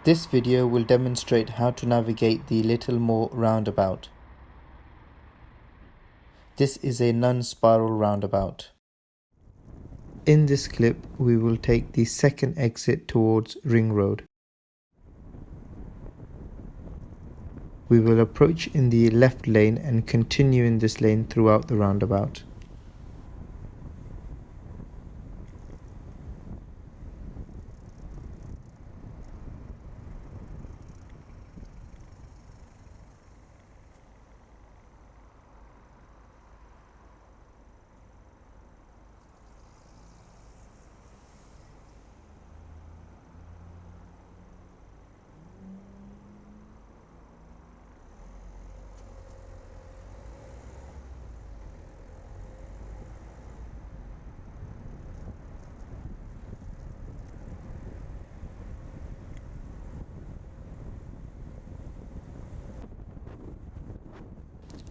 This video will demonstrate how to navigate the Littlemore roundabout. This is a non-spiral roundabout. In this clip, we will take the second exit towards Ring Road. We will approach in the left lane and continue in this lane throughout the roundabout.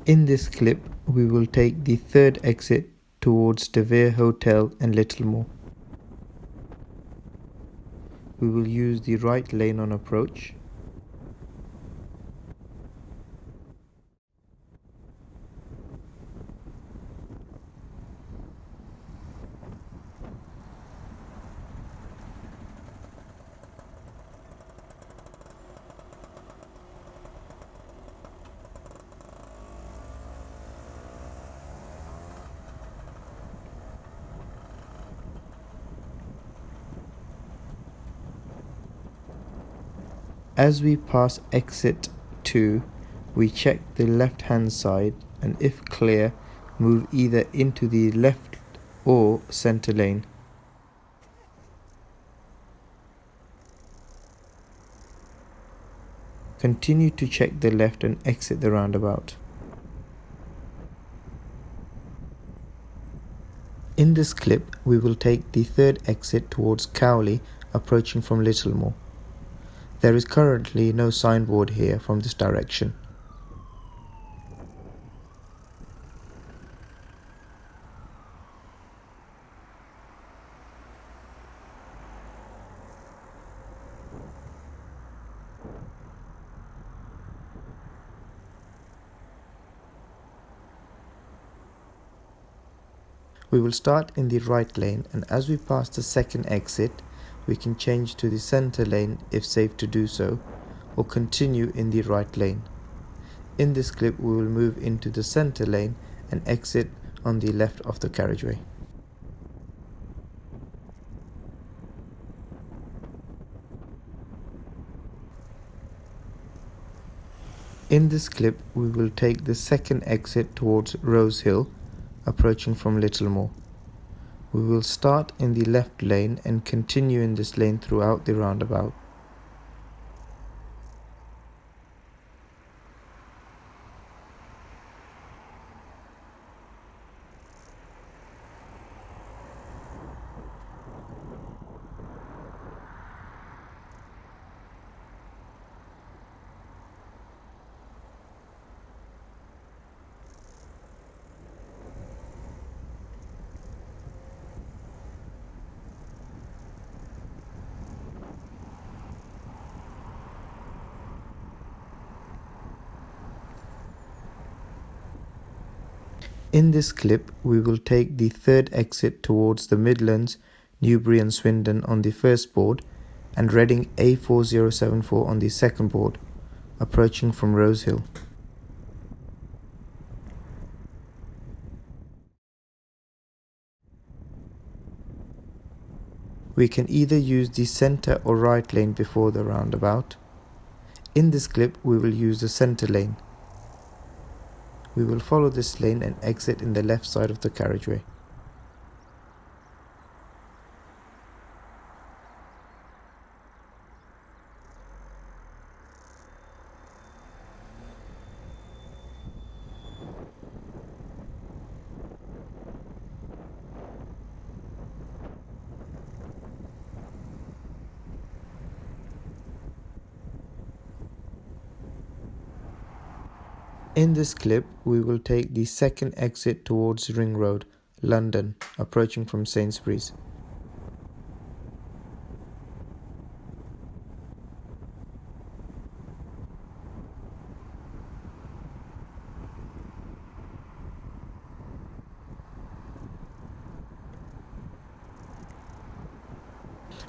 In this clip, we will take the third exit towards De Vere Hotel and Littlemore. We will use the right lane on approach. As we pass exit 2, we check the left hand side and if clear, move either into the left or center lane. Continue to check the left and exit the roundabout. In this clip, we will take the third exit towards Cowley, approaching from Littlemore. There is currently no signboard here from this direction. We will start in the right lane, and as we pass the second exit, we can change to the center lane if safe to do so, or continue in the right lane. In this clip, we will move into the center lane and exit on the left of the carriageway. In this clip, we will take the second exit towards Rose Hill, approaching from Littlemore. We will start in the left lane and continue in this lane throughout the roundabout. In this clip, we will take the third exit towards the Midlands, Newbury and Swindon on the first board and Reading A4074 on the second board, approaching from Rose Hill. We can either use the center or right lane before the roundabout. In this clip, we will use the center lane. We will follow this lane and exit in the left side of the carriageway. In this clip, we will take the second exit towards Ring Road, London, approaching from Sainsbury's.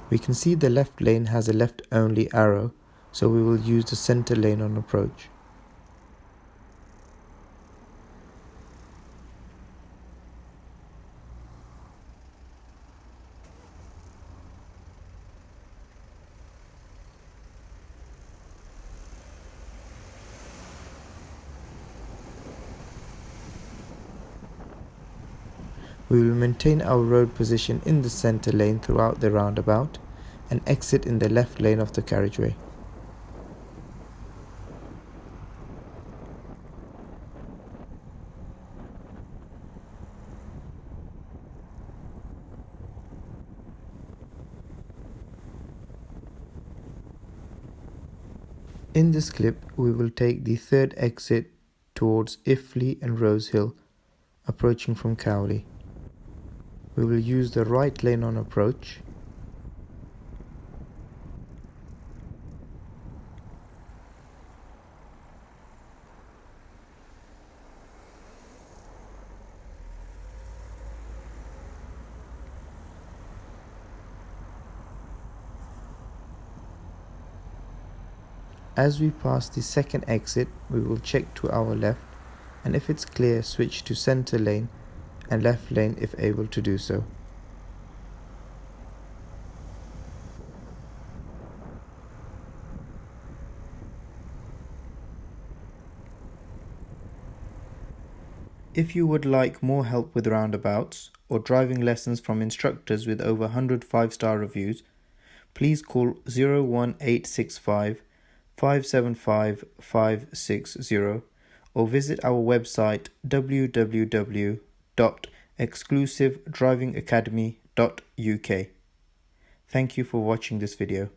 We can see the left lane has a left only arrow, so we will use the center lane on approach. We will maintain our road position in the center lane throughout the roundabout and exit in the left lane of the carriageway. In this clip, we will take the third exit towards Iffley and Rose Hill, approaching from Cowley. We will use the right lane on approach. As we pass the second exit, we will check to our left, and if it's clear, switch to center lane and left lane if able to do so. If you would like more help with roundabouts or driving lessons from instructors with over 100 5-star reviews, please call 01865 575 560 or visit our website www.exclusivedrivingacademy.uk. Thank you for watching this video.